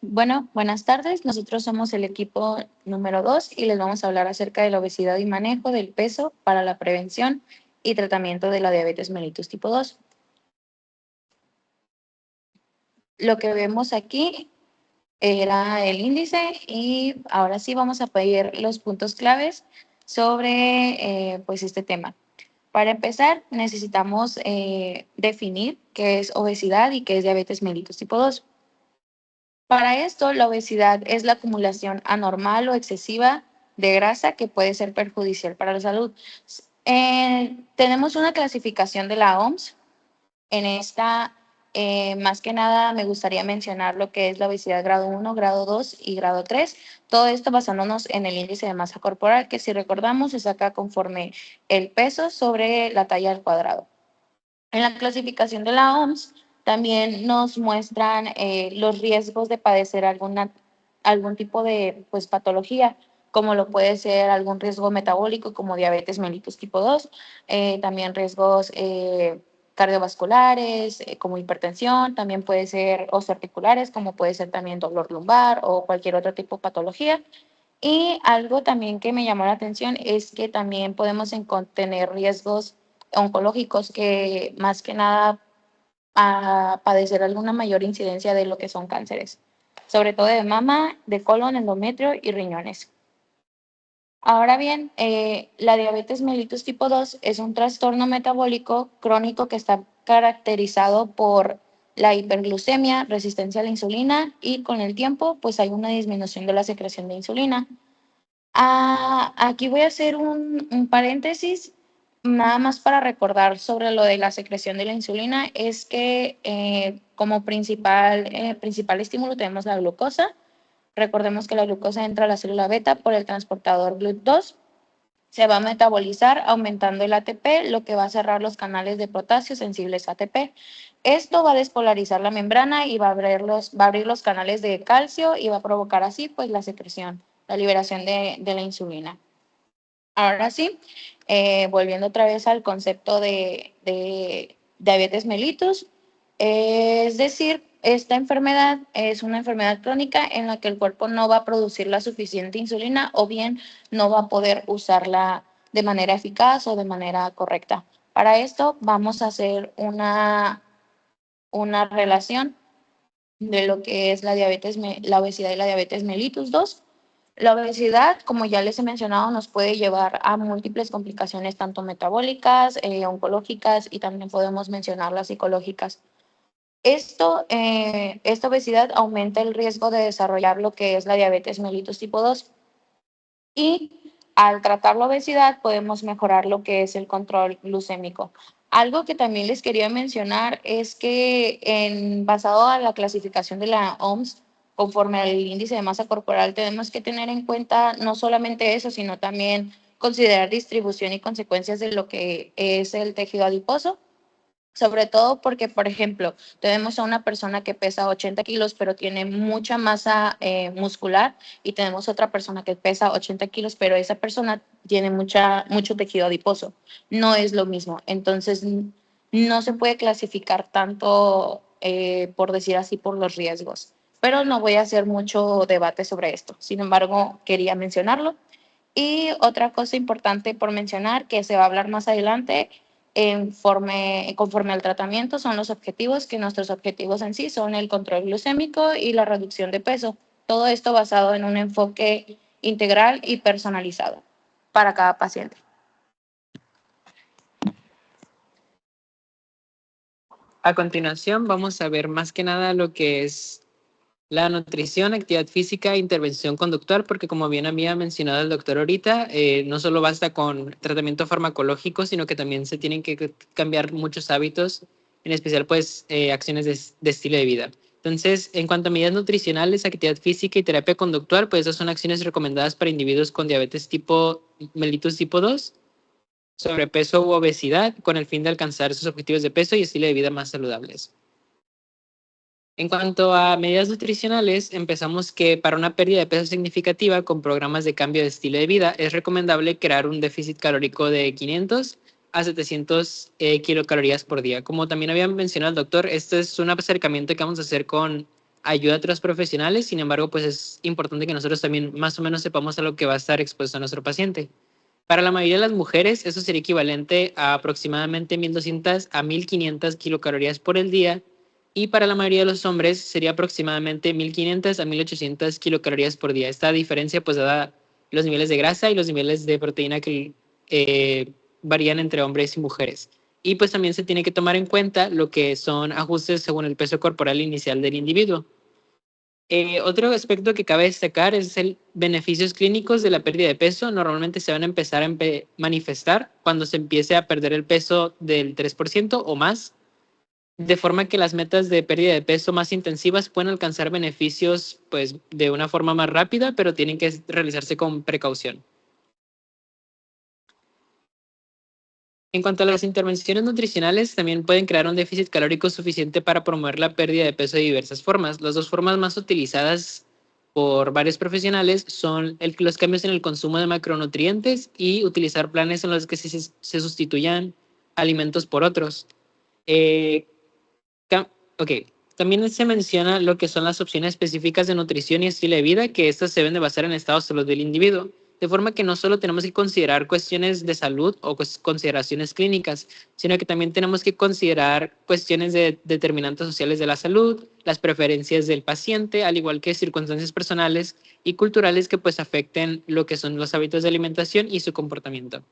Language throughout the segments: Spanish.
Bueno, buenas tardes. Nosotros somos el equipo número 2 y les vamos a hablar acerca de la obesidad y manejo del peso para la prevención y tratamiento de la diabetes mellitus tipo 2. Lo que vemos aquí era el índice y ahora sí vamos a pedir los puntos claves sobre pues este tema. Para empezar, necesitamos definir qué es obesidad y qué es diabetes mellitus tipo 2. Para esto, la obesidad es la acumulación anormal o excesiva de grasa que puede ser perjudicial para la salud. Tenemos una clasificación de la OMS. En esta, más que nada, me gustaría mencionar lo que es la obesidad grado 1, grado 2 y grado 3. Todo esto basándonos en el índice de masa corporal, que si recordamos se saca conforme el peso sobre la talla al cuadrado. En la clasificación de la OMS también nos muestran los riesgos de padecer algún tipo de pues, patología, como lo puede ser algún riesgo metabólico como diabetes mellitus tipo 2, también riesgos cardiovasculares como hipertensión, también puede ser osteoarticulares como puede ser también dolor lumbar o cualquier otro tipo de patología. Y algo también que me llamó la atención es que también podemos tener riesgos oncológicos que más que nada a padecer alguna mayor incidencia de lo que son cánceres, sobre todo de mama, de colon, endometrio y riñones. Ahora bien, la diabetes mellitus tipo 2 es un trastorno metabólico crónico que está caracterizado por la hiperglucemia, resistencia a la insulina y con el tiempo pues hay una disminución de la secreción de insulina. Aquí voy a hacer un paréntesis, nada más para recordar sobre lo de la secreción de la insulina, es que como principal estímulo tenemos la glucosa. Recordemos que la glucosa entra a la célula beta por el transportador GLUT2, se va a metabolizar aumentando el ATP, lo que va a cerrar los canales de potasio sensibles a ATP. Esto va a despolarizar la membrana y va a abrir los canales de calcio y va a provocar así pues la secreción, la liberación de la insulina. Ahora sí, volviendo otra vez al concepto de diabetes mellitus, es decir, esta enfermedad es una enfermedad crónica en la que el cuerpo no va a producir la suficiente insulina o bien no va a poder usarla de manera eficaz o de manera correcta. Para esto vamos a hacer una relación de lo que es la obesidad y la diabetes mellitus 2. La obesidad, como ya les he mencionado, nos puede llevar a múltiples complicaciones, tanto metabólicas, oncológicas y también podemos mencionar las psicológicas. Esta obesidad aumenta el riesgo de desarrollar lo que es la diabetes mellitus tipo 2 y al tratar la obesidad podemos mejorar lo que es el control glucémico. Algo que también les quería mencionar es que basado a la clasificación de la OMS, conforme al índice de masa corporal, tenemos que tener en cuenta no solamente eso, sino también considerar distribución y consecuencias de lo que es el tejido adiposo, sobre todo porque, por ejemplo, tenemos a una persona que pesa 80 kilos, pero tiene mucha masa muscular, y tenemos otra persona que pesa 80 kilos, pero esa persona tiene mucho tejido adiposo. No es lo mismo. Entonces, no se puede clasificar tanto, por decir así, por los riesgos. Pero no voy a hacer mucho debate sobre esto. Sin embargo, quería mencionarlo. Y otra cosa importante por mencionar, que se va a hablar más adelante, conforme al tratamiento, son los objetivos, que nuestros objetivos en sí son el control glucémico y la reducción de peso. Todo esto basado en un enfoque integral y personalizado para cada paciente. A continuación, vamos a ver más que nada lo que es la nutrición, actividad física e intervención conductual, porque como bien había mencionado el doctor ahorita, no solo basta con tratamiento farmacológico, sino que también se tienen que cambiar muchos hábitos, en especial pues acciones de estilo de vida. Entonces, en cuanto a medidas nutricionales, actividad física y terapia conductual, pues esas son acciones recomendadas para individuos con diabetes mellitus tipo 2, sobrepeso u obesidad, con el fin de alcanzar sus objetivos de peso y estilo de vida más saludables. En cuanto a medidas nutricionales, empezamos que para una pérdida de peso significativa con programas de cambio de estilo de vida, es recomendable crear un déficit calórico de 500 a 700 kilocalorías por día. Como también había mencionado el doctor, este es un acercamiento que vamos a hacer con ayuda a otros profesionales, sin embargo, pues es importante que nosotros también más o menos sepamos a lo que va a estar expuesto a nuestro paciente. Para la mayoría de las mujeres, eso sería equivalente a aproximadamente 1.200 a 1.500 kilocalorías por el día, y para la mayoría de los hombres sería aproximadamente 1.500 a 1.800 kilocalorías por día. Esta diferencia, pues, dada los niveles de grasa y los niveles de proteína que varían entre hombres y mujeres. Y pues también se tiene que tomar en cuenta lo que son ajustes según el peso corporal inicial del individuo. Otro aspecto que cabe destacar es el beneficios clínicos de la pérdida de peso. Normalmente se van a empezar a manifestar cuando se empiece a perder el peso del 3% o más, de forma que las metas de pérdida de peso más intensivas pueden alcanzar beneficios pues, de una forma más rápida, pero tienen que realizarse con precaución. En cuanto a las intervenciones nutricionales, también pueden crear un déficit calórico suficiente para promover la pérdida de peso de diversas formas. Las dos formas más utilizadas por varios profesionales son los cambios en el consumo de macronutrientes y utilizar planes en los que se sustituyan alimentos por otros. Ok, también se menciona lo que son las opciones específicas de nutrición y estilo de vida, que estas se deben de basar en el estado de salud del individuo, de forma que no solo tenemos que considerar cuestiones de salud o consideraciones clínicas, sino que también tenemos que considerar cuestiones de determinantes sociales de la salud, las preferencias del paciente, al igual que circunstancias personales y culturales que pues afecten lo que son los hábitos de alimentación y su comportamiento.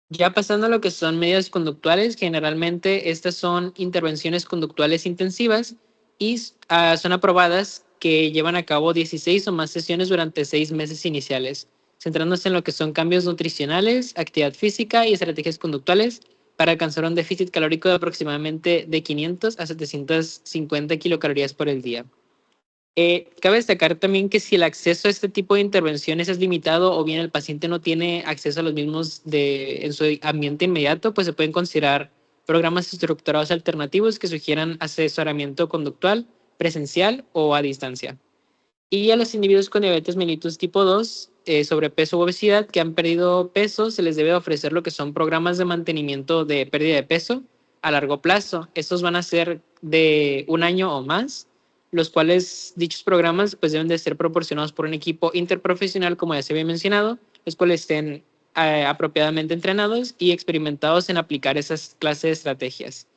Ya pasando a lo que son medidas conductuales, generalmente estas son intervenciones conductuales intensivas y son aprobadas que llevan a cabo 16 o más sesiones durante 6 meses iniciales, centrándose en lo que son cambios nutricionales, actividad física y estrategias conductuales para alcanzar un déficit calórico de aproximadamente de 500 a 750 kilocalorías por el día. Cabe destacar también que si el acceso a este tipo de intervenciones es limitado o bien el paciente no tiene acceso a los mismos en su ambiente inmediato, pues se pueden considerar programas estructurados alternativos que sugieran asesoramiento conductual, presencial o a distancia. Y a los individuos con diabetes mellitus tipo 2, sobrepeso u obesidad que han perdido peso, se les debe ofrecer lo que son programas de mantenimiento de pérdida de peso a largo plazo. Estos van a ser de 1 año o más, los cuales dichos programas pues deben de ser proporcionados por un equipo interprofesional, como ya se había mencionado, los cuales estén apropiadamente entrenados y experimentados en aplicar esas clases de estrategias.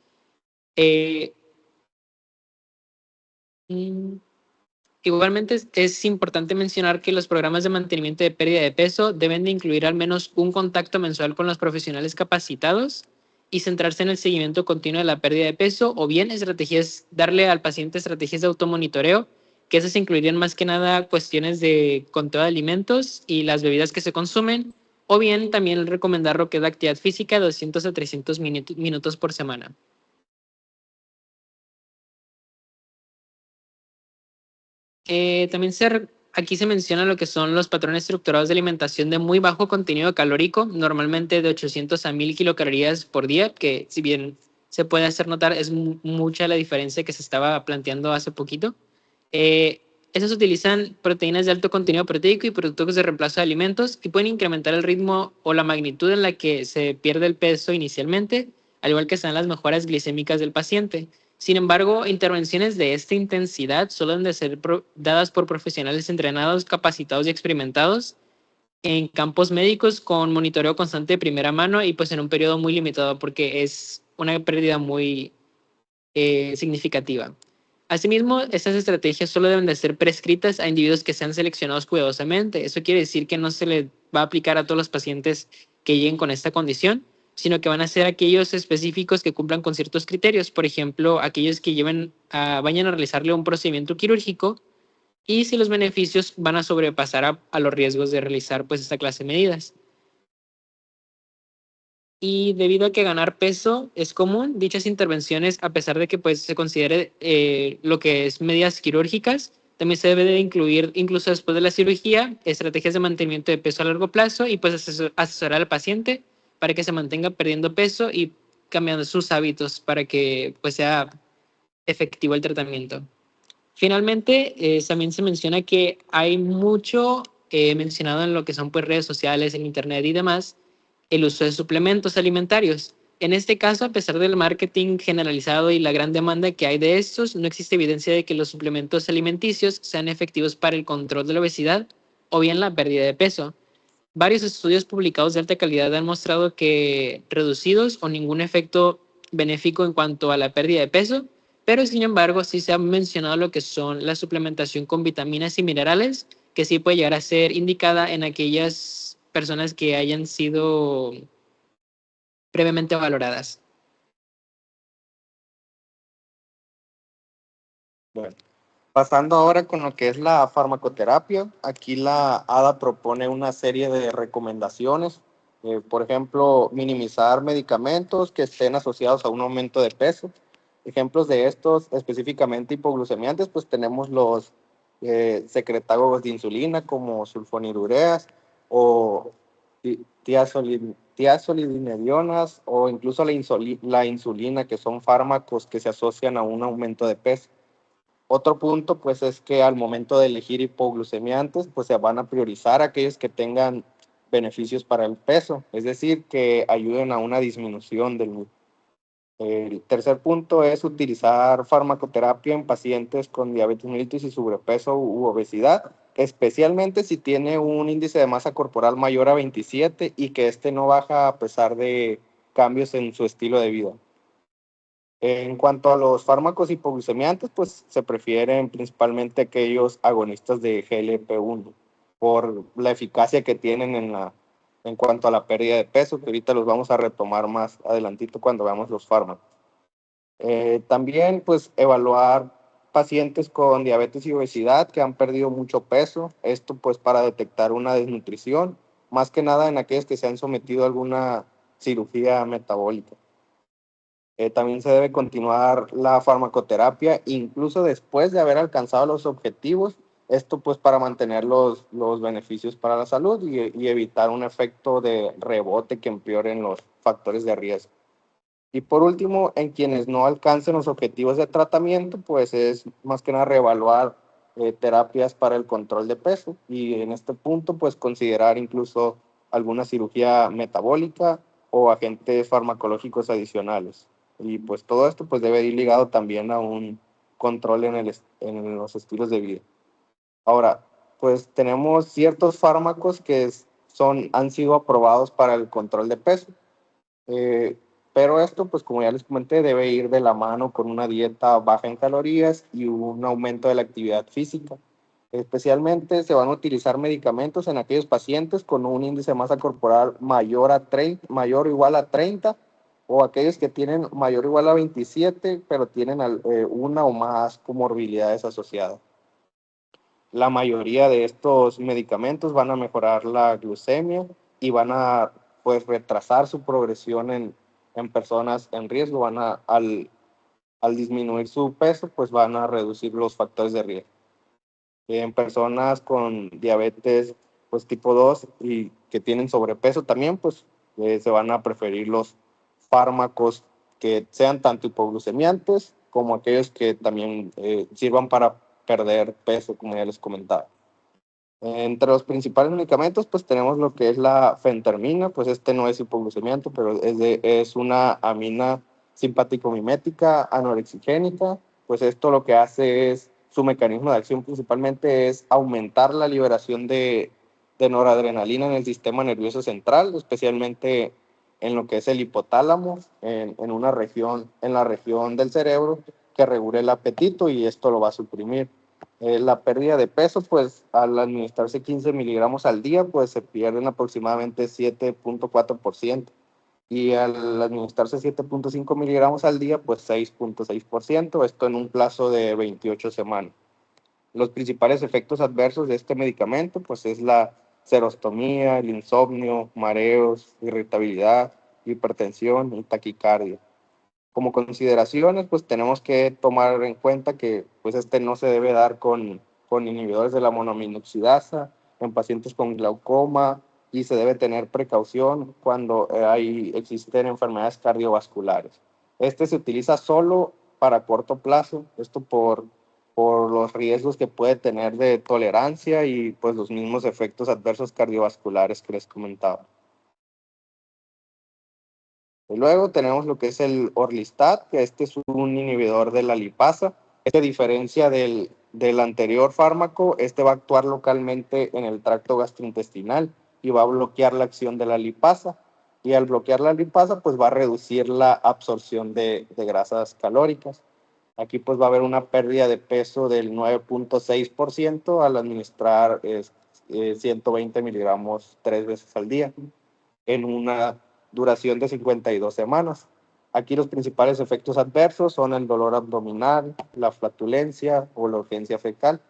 Igualmente es importante mencionar que los programas de mantenimiento de pérdida de peso deben de incluir al menos un contacto mensual con los profesionales capacitados y centrarse en el seguimiento continuo de la pérdida de peso, o bien darle al paciente estrategias de automonitoreo, que esas incluirían más que nada cuestiones de conteo de alimentos y las bebidas que se consumen, o bien también recomendar lo que es la actividad física de 200 a 300 minutos por semana. También aquí se menciona lo que son los patrones estructurados de alimentación de muy bajo contenido calórico, normalmente de 800 a 1.000 kilocalorías por día, que si bien se puede hacer notar, es mucha la diferencia que se estaba planteando hace poquito. Esas utilizan proteínas de alto contenido proteico y productos de reemplazo de alimentos y pueden incrementar el ritmo o la magnitud en la que se pierde el peso inicialmente, al igual que están las mejoras glicémicas del paciente. Sin embargo, intervenciones de esta intensidad solo deben de ser dadas por profesionales entrenados, capacitados y experimentados en campos médicos con monitoreo constante de primera mano y pues en un periodo muy limitado porque es una pérdida muy significativa. Asimismo, estas estrategias solo deben de ser prescritas a individuos que sean seleccionados cuidadosamente. Eso quiere decir que no se le va a aplicar a todos los pacientes que lleguen con esta condición, sino que van a ser aquellos específicos que cumplan con ciertos criterios. Por ejemplo, aquellos que vayan a realizarle un procedimiento quirúrgico y si los beneficios van a sobrepasar a los riesgos de realizar pues esta clase de medidas. Y debido a que ganar peso es común, dichas intervenciones, a pesar de que pues, se considere lo que es medidas quirúrgicas, también se debe de incluir, incluso después de la cirugía, estrategias de mantenimiento de peso a largo plazo y pues asesorar al paciente para que se mantenga perdiendo peso y cambiando sus hábitos para que pues, sea efectivo el tratamiento. Finalmente, también se menciona que hay mucho mencionado en lo que son pues, redes sociales, en internet y demás, el uso de suplementos alimentarios. En este caso, a pesar del marketing generalizado y la gran demanda que hay de estos, no existe evidencia de que los suplementos alimenticios sean efectivos para el control de la obesidad o bien la pérdida de peso. Varios estudios publicados de alta calidad han mostrado que reducidos o ningún efecto benéfico en cuanto a la pérdida de peso, pero sin embargo sí se ha mencionado lo que son la suplementación con vitaminas y minerales, que sí puede llegar a ser indicada en aquellas personas que hayan sido previamente valoradas. Bueno, pasando ahora con lo que es la farmacoterapia, aquí la ADA propone una serie de recomendaciones, por ejemplo, minimizar medicamentos que estén asociados a un aumento de peso. Ejemplos de estos, específicamente hipoglucemiantes, pues tenemos los secretagogos de insulina como sulfonilureas o tiazolidinedionas o incluso la insulina, que son fármacos que se asocian a un aumento de peso. Otro punto, pues, es que al momento de elegir hipoglucemiantes, pues se van a priorizar aquellos que tengan beneficios para el peso, es decir, que ayuden a una disminución del mismo. El tercer punto es utilizar farmacoterapia en pacientes con diabetes mellitus y sobrepeso u obesidad, especialmente si tiene un índice de masa corporal mayor a 27 y que este no baja a pesar de cambios en su estilo de vida. En cuanto a los fármacos hipoglucemiantes, pues se prefieren principalmente aquellos agonistas de GLP-1 por la eficacia que tienen en cuanto a la pérdida de peso, que ahorita los vamos a retomar más adelantito cuando veamos los fármacos. También, pues, evaluar pacientes con diabetes y obesidad que han perdido mucho peso, esto pues para detectar una desnutrición, más que nada en aquellos que se han sometido a alguna cirugía metabólica. También se debe continuar la farmacoterapia, incluso después de haber alcanzado los objetivos, esto pues para mantener los beneficios para la salud y evitar un efecto de rebote que empeoren los factores de riesgo. Y por último, en quienes no alcancen los objetivos de tratamiento, pues es más que nada reevaluar terapias para el control de peso y en este punto pues considerar incluso alguna cirugía metabólica o agentes farmacológicos adicionales. Y pues todo esto pues debe ir ligado también a un control en los estilos de vida. Ahora, pues tenemos ciertos fármacos que han sido aprobados para el control de peso. Eh, pero esto, pues como ya les comenté, debe ir de la mano con una dieta baja en calorías y un aumento de la actividad física. Especialmente se van a utilizar medicamentos en aquellos pacientes con un índice de masa corporal mayor o igual a 30 o aquellos que tienen mayor o igual a 27, pero tienen una o más comorbilidades asociadas. La mayoría de estos medicamentos van a mejorar la glucemia y van a pues retrasar su progresión en personas en riesgo. Al disminuir su peso, pues van a reducir los factores de riesgo. En personas con diabetes pues tipo 2 y que tienen sobrepeso también, pues se van a preferir los fármacos que sean tanto hipoglucemiantes como aquellos que también sirvan para perder peso, como ya les comentaba. Entre los principales medicamentos, pues tenemos lo que es la fentermina, pues este no es hipoglucemiante, pero es una amina simpático-mimética anorexigénica, pues esto lo que hace es, su mecanismo de acción principalmente es aumentar la liberación de noradrenalina en el sistema nervioso central, especialmente en lo que es el hipotálamo, en la región del cerebro que regula el apetito y esto lo va a suprimir. La pérdida de peso, pues al administrarse 15 miligramos al día, pues se pierden aproximadamente 7.4% y al administrarse 7.5 miligramos al día, pues 6.6%, esto en un plazo de 28 semanas. Los principales efectos adversos de este medicamento, pues es la serostomía, el insomnio, mareos, irritabilidad, hipertensión y taquicardia. Como consideraciones, pues tenemos que tomar en cuenta que pues este no se debe dar con inhibidores de la monoaminoxidasa en pacientes con glaucoma y se debe tener precaución cuando existen enfermedades cardiovasculares. Este se utiliza solo para corto plazo, esto por los riesgos que puede tener de tolerancia y pues los mismos efectos adversos cardiovasculares que les comentaba. Y luego tenemos lo que es el Orlistat, que este es un inhibidor de la lipasa. A diferencia del anterior fármaco, este va a actuar localmente en el tracto gastrointestinal y va a bloquear la acción de la lipasa. Y al bloquear la lipasa, pues va a reducir la absorción de grasas calóricas. Aquí pues va a haber una pérdida de peso del 9.6% al administrar 120 miligramos 3 veces al día en una duración de 52 semanas. Aquí los principales efectos adversos son el dolor abdominal, la flatulencia o la urgencia fecal.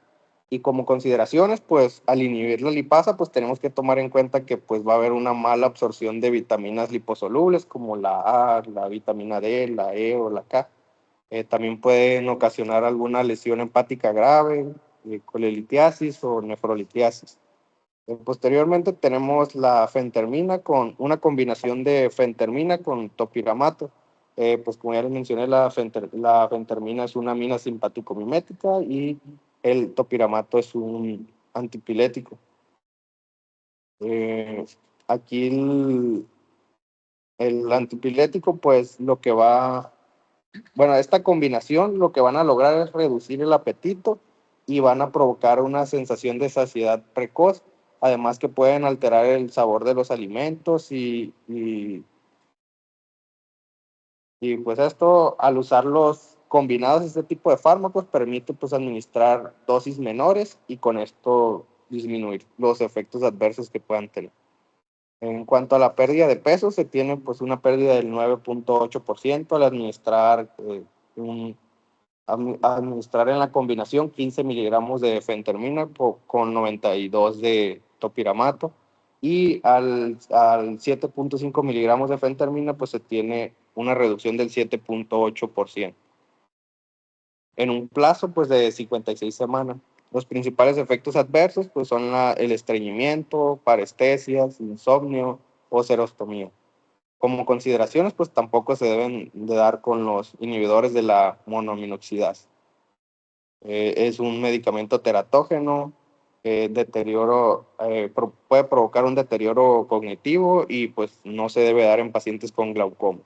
Y como consideraciones, pues al inhibir la lipasa, pues tenemos que tomar en cuenta que pues va a haber una mala absorción de vitaminas liposolubles como la A, la vitamina D, la E o la K. También pueden ocasionar alguna lesión hepática grave, colelitiasis o nefrolitiasis. Posteriormente tenemos la fentermina con una combinación de fentermina con topiramato. Pues como ya les mencioné, la fentermina es una amina simpático-mimética y el topiramato es un antipilético. Aquí el antipilético, pues esta combinación lo que van a lograr es reducir el apetito y van a provocar una sensación de saciedad precoz, además que pueden alterar el sabor de los alimentos y pues esto, al usarlos combinados, este tipo de fármacos, permite pues administrar dosis menores y con esto disminuir los efectos adversos que puedan tener. En cuanto a la pérdida de peso, se tiene pues una pérdida del 9.8% al administrar en la combinación 15 miligramos de fentermina con 92 de topiramato y al 7.5 miligramos de fentermina pues se tiene una reducción del 7.8% en un plazo pues de 56 semanas. Los principales efectos adversos pues son el estreñimiento, parestesias, insomnio o serostomía. Como consideraciones, pues tampoco se deben de dar con los inhibidores de la monoaminoxidasa. Es un medicamento teratógeno, puede provocar un deterioro cognitivo y pues no se debe dar en pacientes con glaucoma.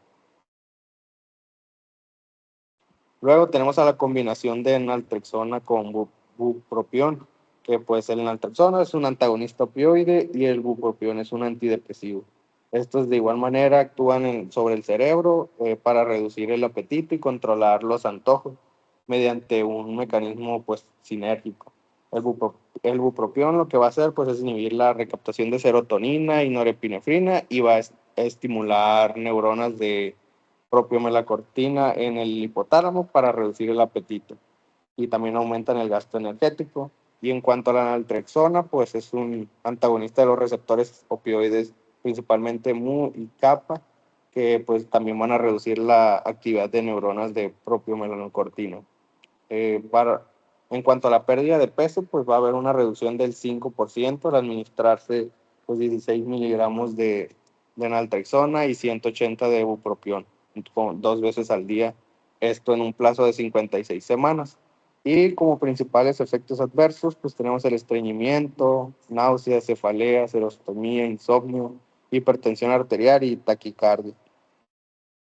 Luego tenemos a la combinación de naltrexona con bupropión, que pues el naltrexona es un antagonista opioide y el bupropión es un antidepresivo. Estos de igual manera actúan sobre el cerebro para reducir el apetito y controlar los antojos mediante un mecanismo pues sinérgico. El bupropión lo que va a hacer pues es inhibir la recaptación de serotonina y norepinefrina y va a estimular neuronas de propiomelacortina en el hipotálamo para reducir el apetito y también aumentan el gasto energético. Y en cuanto a la naltrexona, pues es un antagonista de los receptores opioides, principalmente Mu y kappa, que pues también van a reducir la actividad de neuronas de propiomelacortina. En cuanto a la pérdida de peso, pues va a haber una reducción del 5% al administrarse pues, 16 miligramos de naltrexona y 180 de bupropión 2 veces al día, esto en un plazo de 56 semanas. Y como principales efectos adversos, pues tenemos el estreñimiento, náuseas, cefalea, serostomía, insomnio, hipertensión arterial y taquicardia.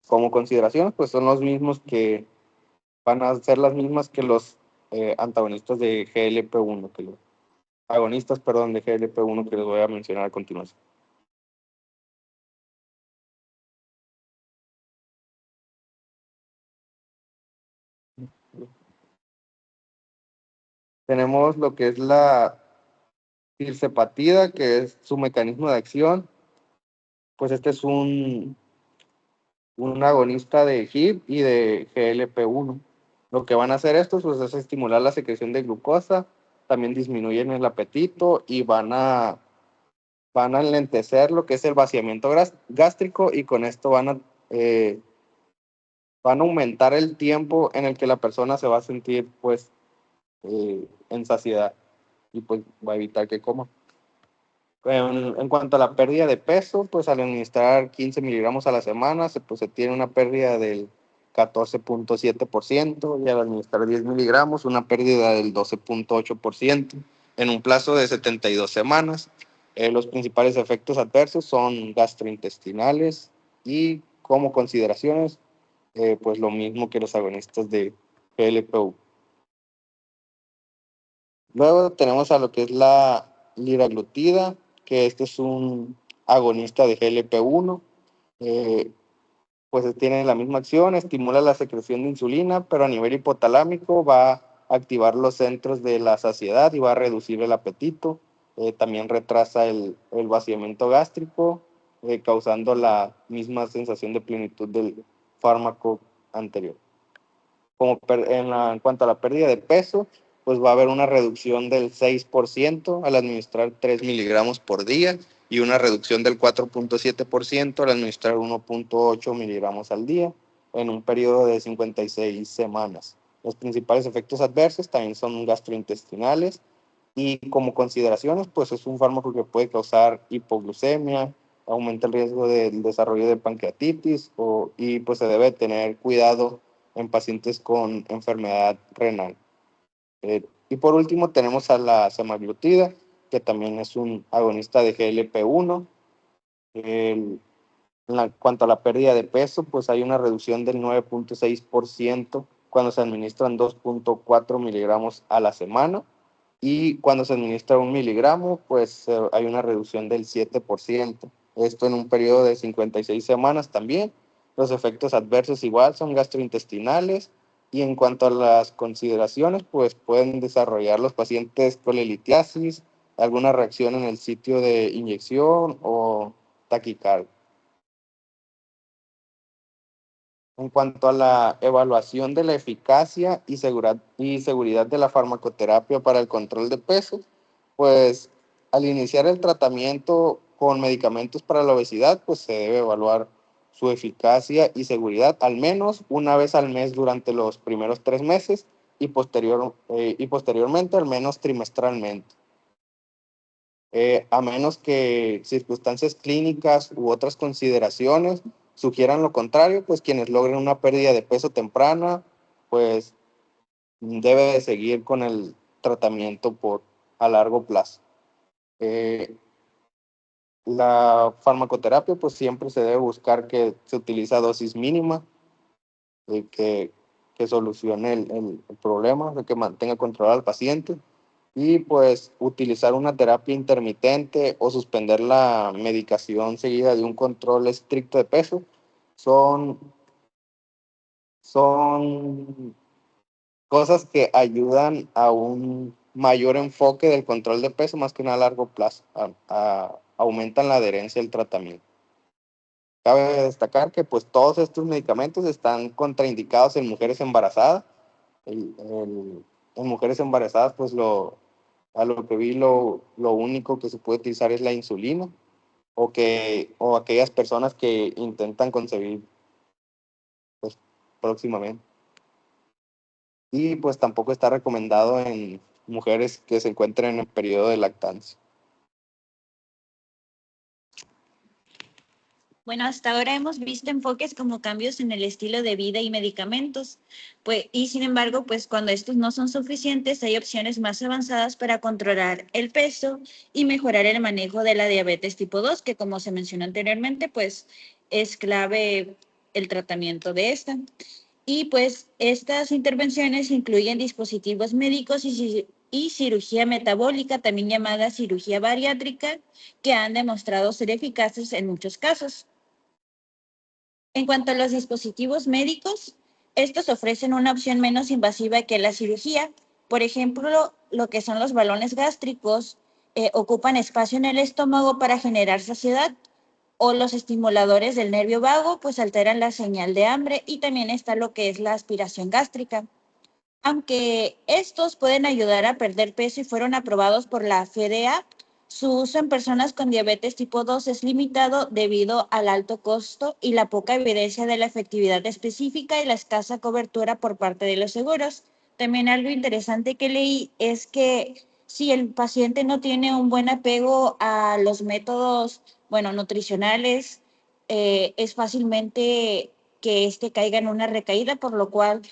Como consideraciones, pues son los mismos que van a ser las mismas que los antagonistas de GLP-1, agonistas, perdón, de GLP-1 que les voy a mencionar a continuación. Tenemos lo que es la tirzepatida, que es su mecanismo de acción. Pues este es un agonista de GIP y de GLP-1. Lo que van a hacer estos pues, es estimular la secreción de glucosa, también disminuyen el apetito y van a enlentecer lo que es el vaciamiento gástrico y con esto van a aumentar el tiempo en el que la persona se va a sentir pues en saciedad y pues va a evitar que coma. En cuanto a la pérdida de peso, pues al administrar 15 miligramos a la semana pues, se tiene una pérdida del 14.7% y al administrar 10 miligramos una pérdida del 12.8% en un plazo de 72 semanas. Los principales efectos adversos son gastrointestinales y como consideraciones, pues lo mismo que los agonistas de GLP-1. Luego tenemos a lo que es la liraglutida, que este es un agonista de GLP-1. Pues tiene la misma acción, estimula la secreción de insulina, pero a nivel hipotalámico va a activar los centros de la saciedad y va a reducir el apetito. También retrasa el vaciamiento gástrico, causando la misma sensación de plenitud del fármaco anterior. En cuanto a la pérdida de peso, pues va a haber una reducción del 6% al administrar 3 miligramos por día y una reducción del 4.7% al administrar 1.8 miligramos al día en un periodo de 56 semanas. Los principales efectos adversos también son gastrointestinales y como consideraciones, pues es un fármaco que puede causar hipoglucemia, aumenta el riesgo del desarrollo de pancreatitis y pues se debe tener cuidado en pacientes con enfermedad renal. Y por último tenemos a la semaglutida, que también es un agonista de GLP-1. En cuanto a la pérdida de peso, pues hay una reducción del 9.6% cuando se administran 2.4 miligramos a la semana. Y cuando se administra 1 miligramo, pues hay una reducción del 7%. Esto en un periodo de 56 semanas también. Los efectos adversos igual son gastrointestinales. Y en cuanto a las consideraciones, pues pueden desarrollar los pacientes colelitiasis, alguna reacción en el sitio de inyección o taquicardia. En cuanto a la evaluación de la eficacia y seguridad de la farmacoterapia para el control de peso, pues al iniciar el tratamiento con medicamentos para la obesidad, pues se debe evaluar su eficacia y seguridad al menos una vez al mes durante los primeros 3 meses y posteriormente al menos trimestralmente. A menos que circunstancias clínicas u otras consideraciones sugieran lo contrario, pues quienes logren una pérdida de peso temprana, pues debe de seguir con el tratamiento a largo plazo. La farmacoterapia, pues siempre se debe buscar que se utilice a dosis mínima, que solucione el problema, que mantenga controlado al paciente. Y pues utilizar una terapia intermitente o suspender la medicación seguida de un control estricto de peso son cosas que ayudan a un mayor enfoque del control de peso, más que nada a largo plazo, aumentan la adherencia al tratamiento. Cabe destacar que pues todos estos medicamentos están contraindicados en mujeres embarazadas. En mujeres embarazadas, pues a lo que vi, lo único que se puede utilizar es la insulina o aquellas personas que intentan concebir pues, próximamente. Y pues tampoco está recomendado en mujeres que se encuentren en el periodo de lactancia. Bueno, hasta ahora hemos visto enfoques como cambios en el estilo de vida y medicamentos, y sin embargo, pues cuando estos no son suficientes, hay opciones más avanzadas para controlar el peso y mejorar el manejo de la diabetes tipo 2, que como se mencionó anteriormente, pues es clave el tratamiento de esta. Y pues estas intervenciones incluyen dispositivos médicos y cirugía metabólica, también llamada cirugía bariátrica, que han demostrado ser eficaces en muchos casos. En cuanto a los dispositivos médicos, estos ofrecen una opción menos invasiva que la cirugía. Por ejemplo, lo que son los balones gástricos ocupan espacio en el estómago para generar saciedad, o los estimuladores del nervio vago pues alteran la señal de hambre, y también está lo que es la aspiración gástrica. Aunque estos pueden ayudar a perder peso y fueron aprobados por la FDA, su uso en personas con diabetes tipo 2 es limitado debido al alto costo y la poca evidencia de la efectividad específica y la escasa cobertura por parte de los seguros. También algo interesante que leí es que si el paciente no tiene un buen apego a los métodos, nutricionales, es fácilmente que caiga en una recaída, por lo cual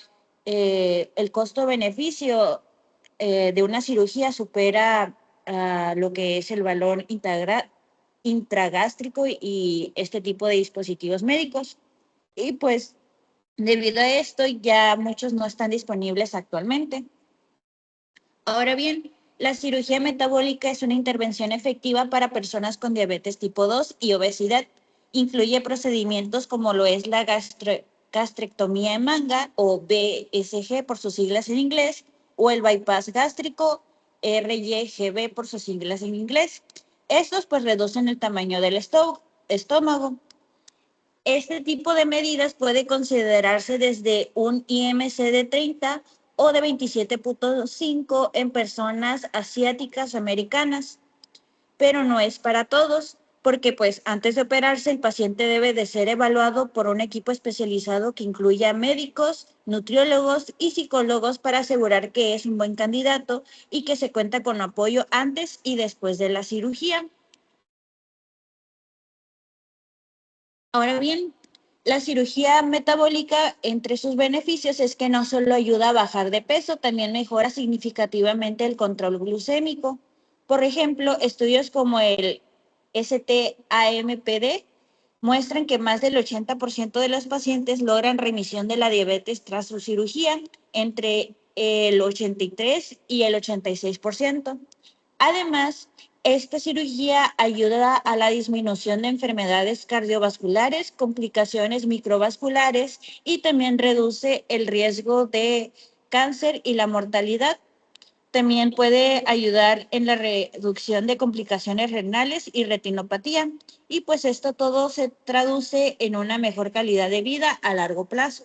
el costo-beneficio de una cirugía supera lo que es el valor intragástrico y este tipo de dispositivos médicos. y pues debido a esto ya muchos no están disponibles actualmente. Ahora bien, la cirugía metabólica es una intervención efectiva para personas con diabetes tipo 2 y obesidad. Incluye procedimientos como lo es la gastrectomía en manga o BSG por sus siglas en inglés o el bypass gástrico RYGB por sus siglas en inglés. Estos pues reducen el tamaño del estómago. Este tipo de medidas puede considerarse desde un IMC de 30 o de 27.5 en personas asiáticas o americanas, pero no es para todos, porque pues antes de operarse el paciente debe de ser evaluado por un equipo especializado que incluya médicos, nutriólogos y psicólogos para asegurar que es un buen candidato y que se cuenta con apoyo antes y después de la cirugía. Ahora bien, la cirugía metabólica, entre sus beneficios, es que no solo ayuda a bajar de peso, también mejora significativamente el control glucémico. Por ejemplo, estudios como el STAMPD muestran que más del 80% de los pacientes logran remisión de la diabetes tras su cirugía, entre el 83 y el 86%. Además, esta cirugía ayuda a la disminución de enfermedades cardiovasculares, complicaciones microvasculares y también reduce el riesgo de cáncer y la mortalidad. También puede ayudar en la reducción de complicaciones renales y retinopatía. Y pues esto todo se traduce en una mejor calidad de vida a largo plazo.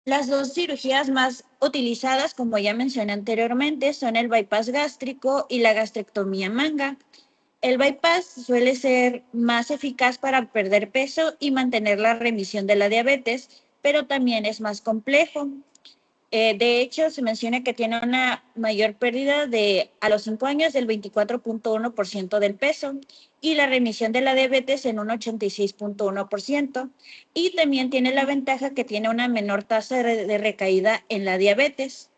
Las dos cirugías más utilizadas, como ya mencioné anteriormente, son el bypass gástrico y la gastrectomía manga. El bypass suele ser más eficaz para perder peso y mantener la remisión de la diabetes, pero también es más complejo. De hecho, se menciona que tiene una mayor pérdida a los 5 años del 24.1% del peso y la remisión de la diabetes en un 86.1%. Y también tiene la ventaja que tiene una menor tasa de recaída en la diabetes.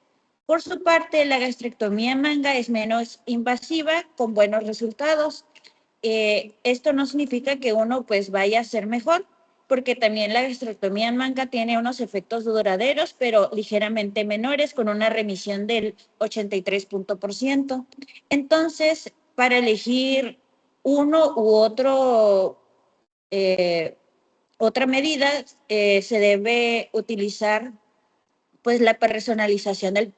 Por su parte, la gastrectomía manga es menos invasiva con buenos resultados. Esto no significa que uno pues vaya a ser mejor, porque también la gastrectomía en manga tiene unos efectos duraderos, pero ligeramente menores, con una remisión del 83%. Entonces, para elegir uno u otro, otra medida, se debe utilizar pues la personalización del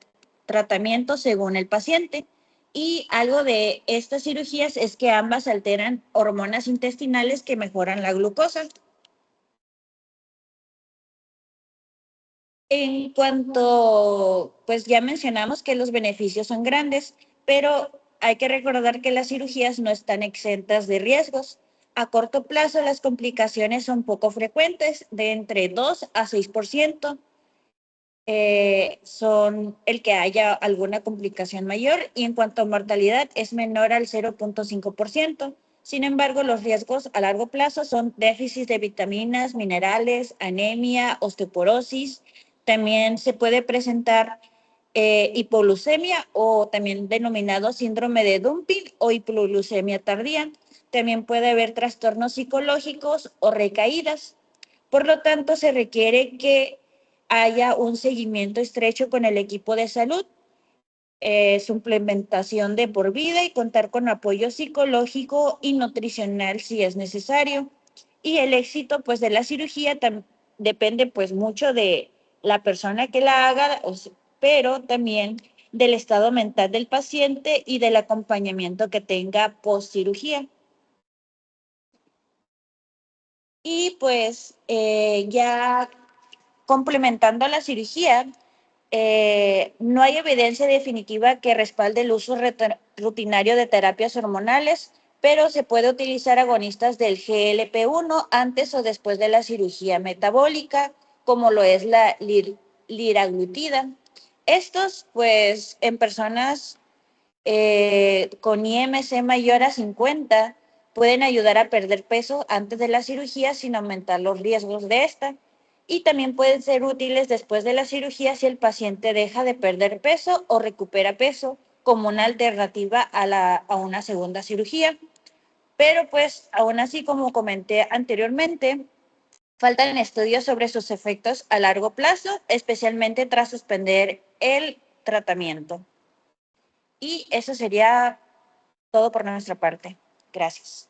tratamiento según el paciente. Y algo de estas cirugías es que ambas alteran hormonas intestinales que mejoran la glucosa. En cuanto, pues ya mencionamos que los beneficios son grandes, pero hay que recordar que las cirugías no están exentas de riesgos. A corto plazo, las complicaciones son poco frecuentes, de entre 2 a 6%. Son el que haya alguna complicación mayor y en cuanto a mortalidad es menor al 0.5%. Sin embargo, los riesgos a largo plazo son déficit de vitaminas, minerales, anemia, osteoporosis. También se puede presentar hipoglucemia o también denominado síndrome de Dumping o hipoglucemia tardía. También puede haber trastornos psicológicos o recaídas. Por lo tanto, se requiere que haya un seguimiento estrecho con el equipo de salud, suplementación de por vida y contar con apoyo psicológico y nutricional si es necesario. Y el éxito pues de la cirugía depende pues mucho de la persona que la haga, pero también del estado mental del paciente y del acompañamiento que tenga post cirugía. Y pues ya complementando la cirugía, no hay evidencia definitiva que respalde el uso rutinario de terapias hormonales, pero se puede utilizar agonistas del GLP-1 antes o después de la cirugía metabólica, como lo es la liraglutida. Estos, pues, en personas con IMC mayor a 50 pueden ayudar a perder peso antes de la cirugía sin aumentar los riesgos de esta. Y también pueden ser útiles después de la cirugía si el paciente deja de perder peso o recupera peso como una alternativa a una segunda cirugía. Pero pues aún así, como comenté anteriormente, Faltan estudios sobre sus efectos a largo plazo, especialmente tras suspender el tratamiento. Y eso sería todo por nuestra parte. Gracias.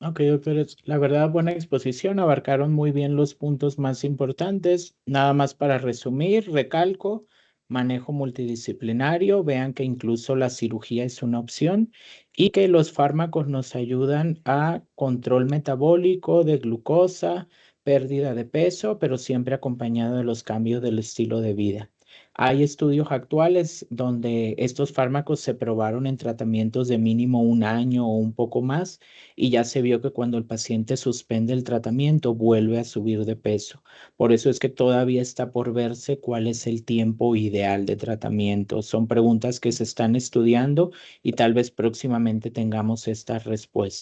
Ok, doctores, la verdad, buena exposición, abarcaron muy bien los puntos más importantes. Nada más para resumir, recalco, manejo multidisciplinario, vean que incluso la cirugía es una opción y que los fármacos nos ayudan a control metabólico de glucosa, pérdida de peso, pero siempre acompañado de los cambios del estilo de vida. Hay estudios actuales donde estos fármacos se probaron en tratamientos de mínimo 1 año o un poco más y ya se vio que cuando el paciente suspende el tratamiento vuelve a subir de peso. Por eso es que todavía está por verse cuál es el tiempo ideal de tratamiento. Son preguntas que se están estudiando y tal vez próximamente tengamos esta respuesta.